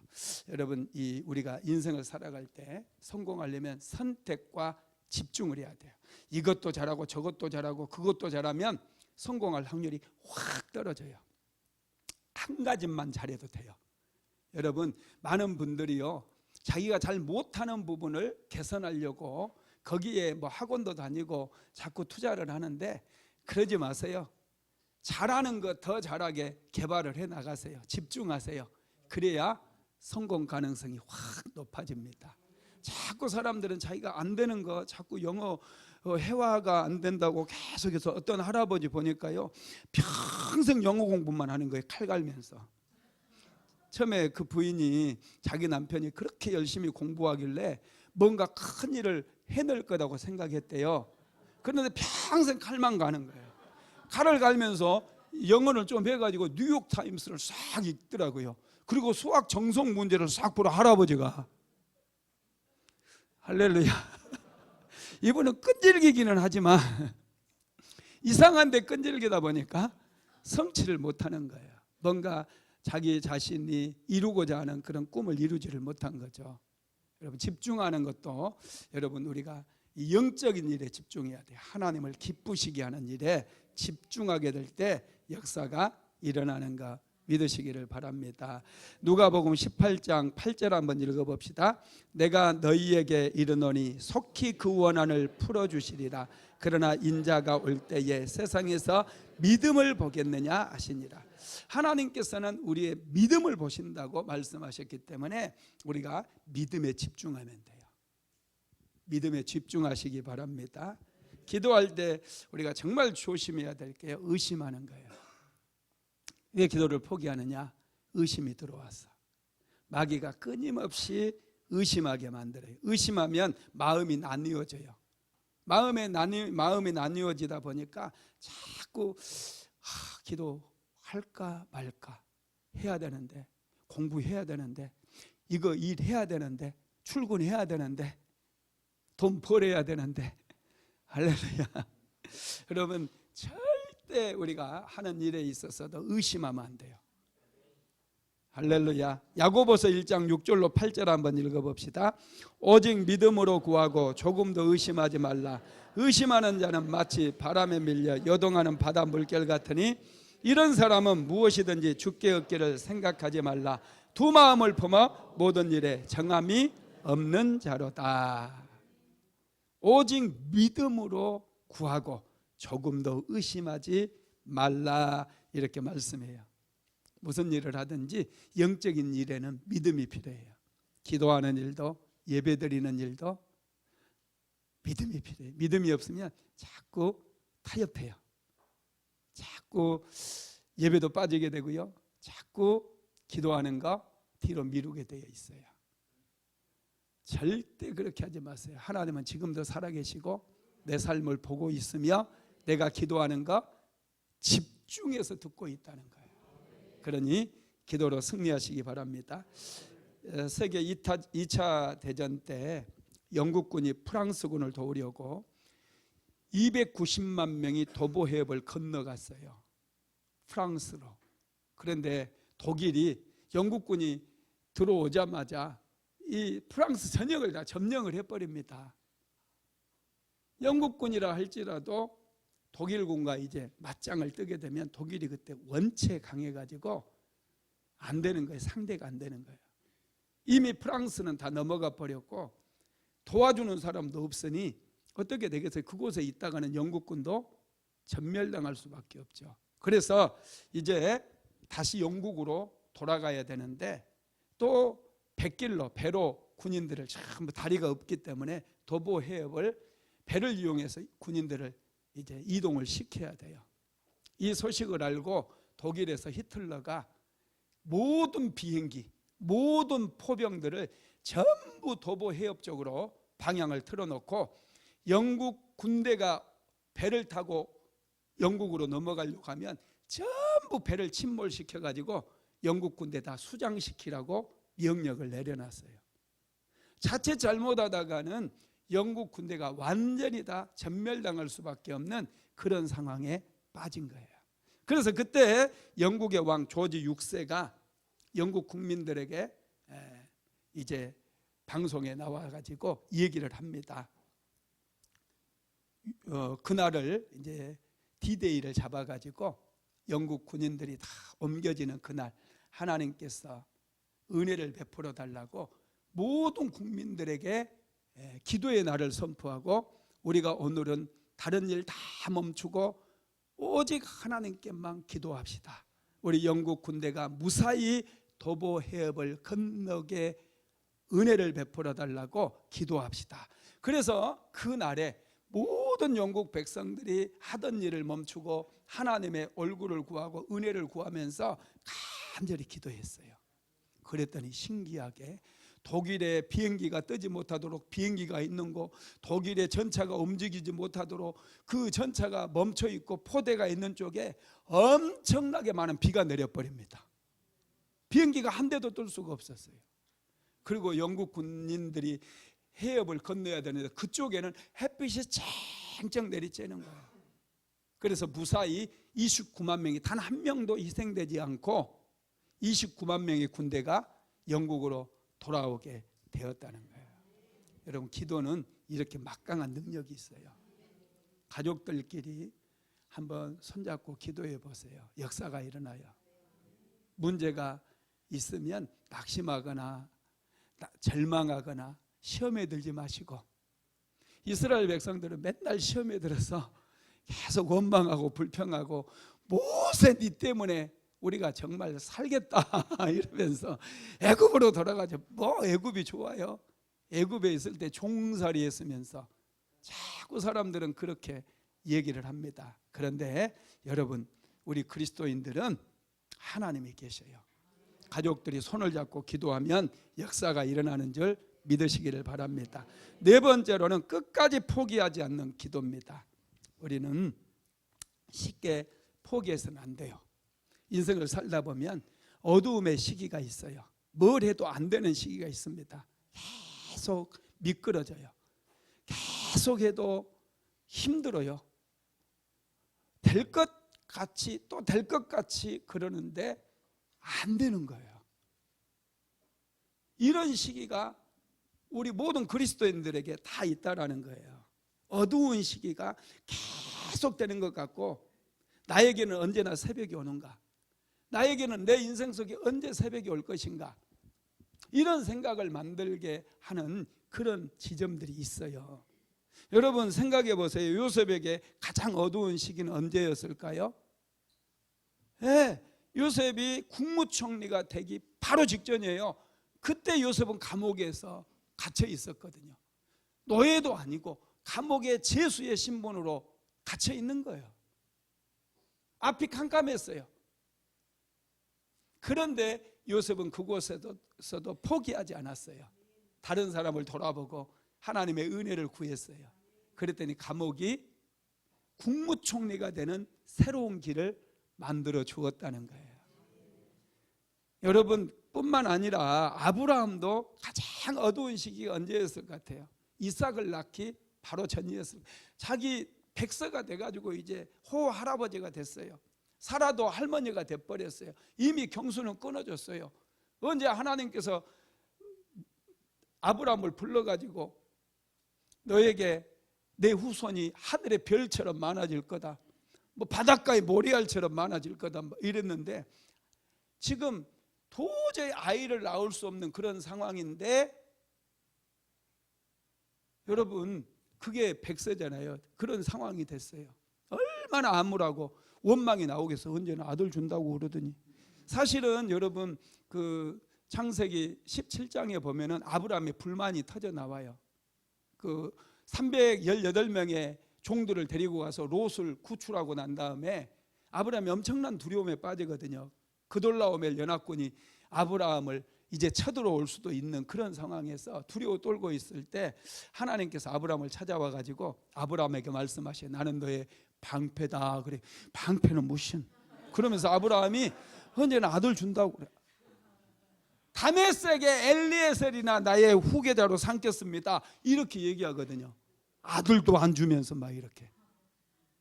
Speaker 1: 여러분 우리가 인생을 살아갈 때 성공하려면 선택과 집중을 해야 돼요. 이것도 잘하고 저것도 잘하고 그것도 잘하면 성공할 확률이 확 떨어져요. 한 가지만 잘해도 돼요. 여러분 많은 분들이요, 자기가 잘 못하는 부분을 개선하려고 거기에 뭐 학원도 다니고 자꾸 투자를 하는데 그러지 마세요. 잘하는 거 더 잘하게 개발을 해 나가세요. 집중하세요. 그래야 성공 가능성이 확 높아집니다. 자꾸 사람들은 자기가 안 되는 거, 자꾸 영어 회화가 안 된다고 계속해서, 어떤 할아버지 보니까요 평생 영어 공부만 하는 거예요. 칼 갈면서. 처음에 그 부인이 자기 남편이 그렇게 열심히 공부하길래 뭔가 큰 일을 해낼 거라고 생각했대요. 그런데 평생 칼만 가는 거예요. 칼을 갈면서 영어를 좀 해가지고 뉴욕타임스를 싹 읽더라고요. 그리고 수학 정석 문제를 싹 보러 할아버지가. 할렐루야. 이분은 끈질기기는 하지만 이상한데 끈질기다 보니까 성취를 못하는 거예요. 뭔가 자기 자신이 이루고자 하는 그런 꿈을 이루지를 못한 거죠. 여러분, 집중하는 것도 여러분 우리가 이 영적인 일에 집중해야 돼요. 하나님을 기쁘시게 하는 일에 집중하게 될 때 역사가 일어나는 거 믿으시기를 바랍니다. 누가복음 18장 8절 한번 읽어봅시다. 내가 너희에게 이르노니 속히 그 원한을 풀어주시리라. 그러나 인자가 올 때에 세상에서 믿음을 보겠느냐 하시니라. 하나님께서는 우리의 믿음을 보신다고 말씀하셨기 때문에 우리가 믿음에 집중하면 돼요. 믿음에 집중하시기 바랍니다. 기도할 때 우리가 정말 조심해야 될 게 의심하는 거예요. 왜 기도를 포기하느냐? 의심이 들어와서. 마귀가 끊임없이 의심하게 만들어요. 의심하면 마음이 나뉘어져요. 마음이 나뉘어지다 보니까 자꾸 기도할까 말까, 해야 되는데, 공부해야 되는데, 이거 일해야 되는데, 출근해야 되는데, 돈 벌어야 되는데, 할렐루야. 여러분, 절대 우리가 하는 일에 있어서도 의심하면 안 돼요. 할렐루야. 야고보서 1장 6절로 8절 한번 읽어봅시다. 오직 믿음으로 구하고 조금도 의심하지 말라. 의심하는 자는 마치 바람에 밀려 요동하는 바다 물결 같으니 이런 사람은 무엇이든지 주께 얻기를 생각하지 말라. 두 마음을 품어 모든 일에 정함이 없는 자로다. 오직 믿음으로 구하고 조금도 의심하지 말라, 이렇게 말씀해요. 무슨 일을 하든지 영적인 일에는 믿음이 필요해요. 기도하는 일도 예배드리는 일도 믿음이 필요해요. 믿음이 없으면 자꾸 타협해요. 자꾸 예배도 빠지게 되고요, 자꾸 기도하는 거 뒤로 미루게 되어 있어요. 절대 그렇게 하지 마세요. 하나님은 지금도 살아계시고 내 삶을 보고 있으며 내가 기도하는 거 집중해서 듣고 있다는 거예요. 그러니 기도로 승리하시기 바랍니다. 세계 2차 대전 때 영국군이 프랑스군을 도우려고 290만 명이 도보 해협을 건너갔어요. 프랑스로. 그런데 독일이 영국군이 들어오자마자 이 프랑스 전역을 다 점령을 해버립니다. 영국군이라 할지라도 독일군과 이제 맞짱을 뜨게 되면 독일이 그때 원체 강해가지고 안 되는 거예요. 상대가 안 되는 거예요. 이미 프랑스는 다 넘어가 버렸고 도와주는 사람도 없으니 어떻게 되겠어요? 그곳에 있다가는 영국군도 전멸당할 수밖에 없죠. 그래서 이제 다시 영국으로 돌아가야 되는데 또 백길로 배로 군인들을 전부 다리가 없기 때문에 도보 해협을 배를 이용해서 군인들을 이제 이동을 시켜야 돼요. 이 소식을 알고 독일에서 히틀러가 모든 비행기, 모든 포병들을 전부 도보 해협 쪽으로 방향을 틀어놓고 영국 군대가 배를 타고 영국으로 넘어가려고 하면 전부 배를 침몰시켜가지고 영국 군대 다 수장시키라고 명령을 내려놨어요. 자칫 잘못하다가는 영국 군대가 완전히 다 전멸당할 수밖에 없는 그런 상황에 빠진 거예요. 그래서 그때 영국의 왕 조지 6세가 영국 국민들에게 이제 방송에 나와가지고 얘기를 합니다. 그날을 이제 D-Day를 잡아가지고 영국 군인들이 다 옮겨지는 그날 하나님께서 은혜를 베풀어 달라고 모든 국민들에게 기도의 날을 선포하고 우리가 오늘은 다른 일 다 멈추고 오직 하나님께만 기도합시다. 우리 영국 군대가 무사히 도보 해협을 건너게 은혜를 베풀어 달라고 기도합시다. 그래서 그날에 모든 영국 백성들이 하던 일을 멈추고 하나님의 얼굴을 구하고 은혜를 구하면서 간절히 기도했어요. 그랬더니 신기하게 독일의 비행기가 뜨지 못하도록 비행기가 있는 곳, 독일의 전차가 움직이지 못하도록 그 전차가 멈춰 있고 포대가 있는 쪽에 엄청나게 많은 비가 내려버립니다. 비행기가 한 대도 뜰 수가 없었어요. 그리고 영국 군인들이 해협을 건너야 되는데 그쪽에는 햇빛이 쨍쨍 내리쬐는 거예요. 그래서 무사히 29만 명이 단 한 명도 희생되지 않고 29만 명의 군대가 영국으로 돌아오게 되었다는 거예요. 여러분, 기도는 이렇게 막강한 능력이 있어요. 가족들끼리 한번 손잡고 기도해 보세요. 역사가 일어나요. 문제가 있으면 낙심하거나 절망하거나 시험에 들지 마시고, 이스라엘 백성들은 맨날 시험에 들어서 계속 원망하고 불평하고, 모세 니 때문에 우리가 정말 살겠다 이러면서 애굽으로 돌아가죠. 뭐 애굽이 좋아요? 애굽에 있을 때 종살이 했으면서 자꾸 사람들은 그렇게 얘기를 합니다. 그런데 여러분, 우리 그리스도인들은 하나님이 계셔요. 가족들이 손을 잡고 기도하면 역사가 일어나는 줄 믿으시기를 바랍니다. 네 번째로는 끝까지 포기하지 않는 기도입니다. 우리는 쉽게 포기해서는 안 돼요. 인생을 살다 보면 어두움의 시기가 있어요. 뭘 해도 안 되는 시기가 있습니다. 계속 미끄러져요. 계속 해도 힘들어요. 될 것 같이 또 될 것 같이 그러는데 안 되는 거예요. 이런 시기가 우리 모든 그리스도인들에게 다 있다라는 거예요. 어두운 시기가 계속되는 것 같고, 나에게는 언제나 새벽이 오는가, 나에게는 내 인생 속에 언제 새벽이 올 것인가, 이런 생각을 만들게 하는 그런 지점들이 있어요. 여러분 생각해 보세요. 요셉에게 가장 어두운 시기는 언제였을까요? 네, 요셉이 국무총리가 되기 바로 직전이에요. 그때 요셉은 감옥에서 갇혀 있었거든요. 노예도 아니고 감옥의 죄수의 신분으로 갇혀 있는 거예요. 앞이 캄캄했어요. 그런데 요셉은 그곳에서도 포기하지 않았어요. 다른 사람을 돌아보고 하나님의 은혜를 구했어요. 그랬더니 감옥이 국무총리가 되는 새로운 길을 만들어 주었다는 거예요. 여러분 뿐만 아니라 아브라함도 가장 어두운 시기가 언제였을 것 같아요? 이삭을 낳기 바로 전이었어요. 자기 백세가 돼가지고 이제 호할아버지가 됐어요. 사라도 할머니가 돼버렸어요. 이미 경수는 끊어졌어요. 언제 하나님께서 아브라함을 불러가지고 너에게 내 후손이 하늘의 별처럼 많아질 거다, 뭐 바닷가의 모래알처럼 많아질 거다, 뭐 이랬는데 지금 도저히 아이를 낳을 수 없는 그런 상황인데, 여러분 그게 100세잖아요. 그런 상황이 됐어요. 얼마나 암울하고 원망이 나오겠어. 언제나 아들 준다고 그러더니. 사실은 여러분 그 창세기 17장에 보면은 아브라함의 불만이 터져 나와요. 그 318명의 종들을 데리고 가서 롯을 구출하고 난 다음에 아브라함이 엄청난 두려움에 빠지거든요. 그돌라오멜 연합군이 아브라함을 이제 쳐들어올 수도 있는 그런 상황에서 두려워 떨고 있을 때 하나님께서 아브라함을 찾아와 가지고 아브라함에게 말씀하셔요. 나는 너의 방패다. 그래. 방패는 무슨? 그러면서 아브라함이 언제나 아들 준다고 그래. 다메섹의 엘리에셀이나 나의 후계자로 삼겠습니다. 이렇게 얘기하거든요. 아들도 안 주면서 막 이렇게.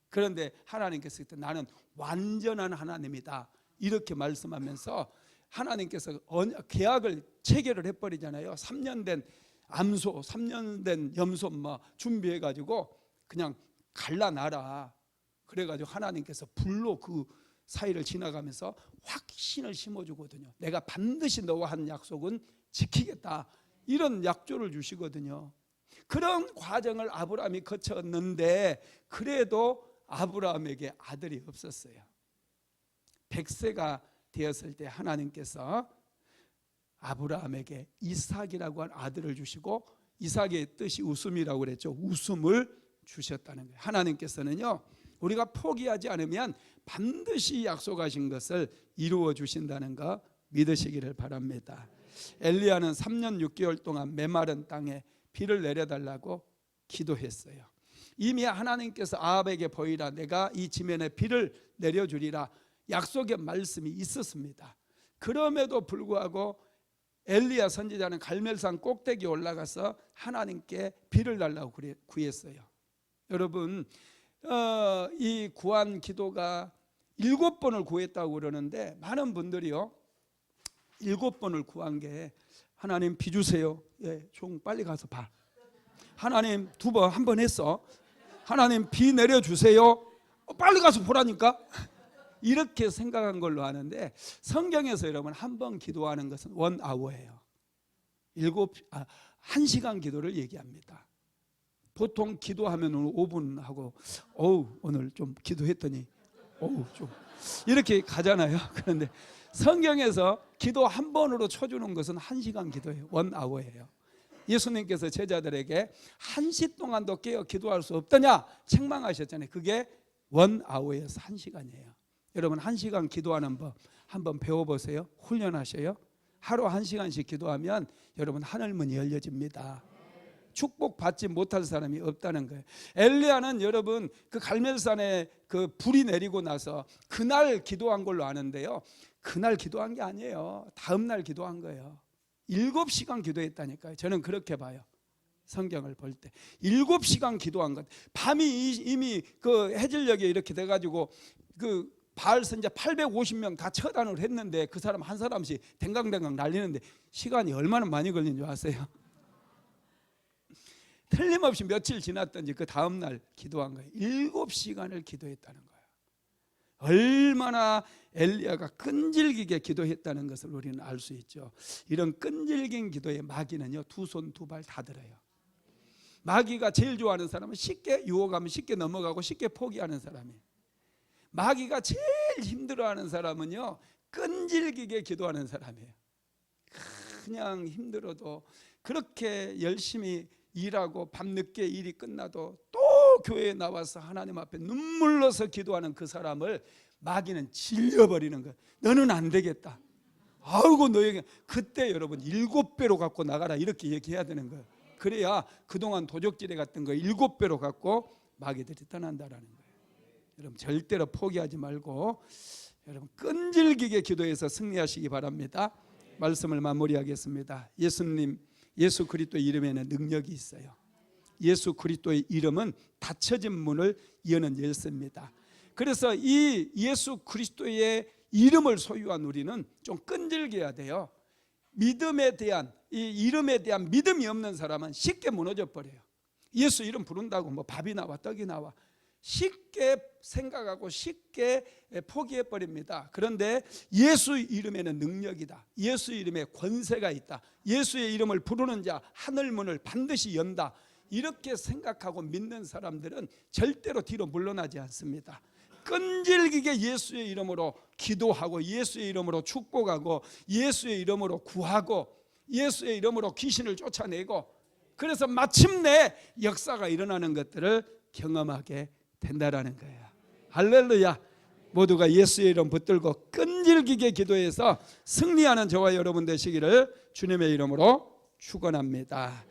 Speaker 1: 그런데 하나님께서 그때 나는 완전한 하나님이다 이렇게 말씀하면서 하나님께서 계약을 체결을 해버리잖아요. 3년 된 암소, 3년 된 염소 뭐 준비해가지고 그냥 갈라놔라. 그래가지고 하나님께서 불로 그 사이를 지나가면서 확신을 심어주거든요. 내가 반드시 너와 한 약속은 지키겠다. 이런 약조를 주시거든요. 그런 과정을 아브라함이 거쳤는데 그래도 아브라함에게 아들이 없었어요. 100세가 되었을 때 하나님께서 아브라함에게 이삭이라고 한 아들을 주시고, 이삭의 뜻이 웃음이라고 그랬죠. 웃음을 주셨다는 거예요. 하나님께서는요, 우리가 포기하지 않으면 반드시 약속하신 것을 이루어 주신다는 거 믿으시기를 바랍니다. 엘리야는 3년 6개월 동안 메마른 땅에 비를 내려달라고 기도했어요. 이미 하나님께서 아합에게 보이라, 내가 이 지면에 비를 내려주리라 약속의 말씀이 있었습니다. 그럼에도 불구하고 엘리야 선지자는 갈멜산 꼭대기에 올라가서 하나님께 비를 달라고 구했어요. 여러분, 이 구한 기도가 7번을 구했다고 그러는데 많은 분들이요 7번을 구한 게 하나님 비 주세요. 예, 좀 빨리 가서 봐. 하나님 2번, 1번 했어. 하나님 비 내려주세요. 빨리 가서 보라니까. 이렇게 생각한 걸로 아는데 성경에서 여러분 한 번 기도하는 것은 1hour예요. 1시간 기도를 얘기합니다. 보통 기도하면 5분 하고 오늘 좀 기도했더니 좀 이렇게 가잖아요. 그런데 성경에서 기도 한 번으로 쳐주는 것은 1시간 기도예요. 1hour예요. 예수님께서 제자들에게 1시 동안도 깨어 기도할 수 없더냐 책망하셨잖아요. 그게 1hour에서 1시간이에요. 여러분 1시간 기도하는 법 한번 배워보세요. 훈련하셔요. 하루 1시간씩 기도하면 여러분 하늘문이 열려집니다. 축복받지 못할 사람이 없다는 거예요. 엘리야는 여러분 그 갈멜산에 그 불이 내리고 나서 그날 기도한 걸로 아는데요, 그날 기도한 게 아니에요. 다음날 기도한 거예요. 7시간 기도했다니까요. 저는 그렇게 봐요. 성경을 볼 때 7시간 기도한 것. 밤이 이미 그 해질녘에 이렇게 돼가지고 그 바알 선지자 850명 다 처단을 했는데 그 사람 한 사람씩 댕강댕강 날리는데 시간이 얼마나 많이 걸린 줄 아세요? 틀림없이 며칠 지났던지 그 다음날 기도한 거예요. 7시간을 기도했다는 거예요. 얼마나 엘리야가 끈질기게 기도했다는 것을 우리는 알 수 있죠. 이런 끈질긴 기도의 마귀는요 2손 2발 다 들어요. 마귀가 제일 좋아하는 사람은 쉽게 유혹하면 쉽게 넘어가고 쉽게 포기하는 사람이에요. 마귀가 제일 힘들어하는 사람은요 끈질기게 기도하는 사람이에요. 그냥 힘들어도 그렇게 열심히 일하고 밤늦게 일이 끝나도 또 교회에 나와서 하나님 앞에 눈물 넣어서 기도하는 그 사람을 마귀는 질려버리는 거예요. 너는 안 되겠다. 아이고 너에게 그때 여러분 7배로 갖고 나가라 이렇게 얘기해야 되는 거예요. 그래야 그동안 도적질에 갔던 거 7배로 갖고 마귀들이 떠난다라는 거예요. 여러분 절대로 포기하지 말고 여러분 끈질기게 기도해서 승리하시기 바랍니다. 말씀을 마무리하겠습니다. 예수 그리스도의 이름에는 능력이 있어요. 예수 그리스도의 이름은 닫혀진 문을 여는 열쇠입니다. 그래서 이 예수 그리스도의 이름을 소유한 우리는 좀 끈질겨야 돼요. 믿음에 대한 이 이름에 대한 믿음이 없는 사람은 쉽게 무너져 버려요. 예수 이름 부른다고 뭐 밥이 나와 떡이 나와 쉽게 생각하고 쉽게 포기해 버립니다. 그런데 예수 이름에는 능력이다. 예수 이름에 권세가 있다. 예수의 이름을 부르는 자 하늘 문을 반드시 연다. 이렇게 생각하고 믿는 사람들은 절대로 뒤로 물러나지 않습니다. 끈질기게 예수의 이름으로 기도하고 예수의 이름으로 축복하고 예수의 이름으로 구하고 예수의 이름으로 귀신을 쫓아내고 그래서 마침내 역사가 일어나는 것들을 경험하게 된다라는 거예요. 할렐루야. 모두가 예수의 이름 붙들고 끈질기게 기도해서 승리하는 저와 여러분 되시기를 주님의 이름으로 축원합니다.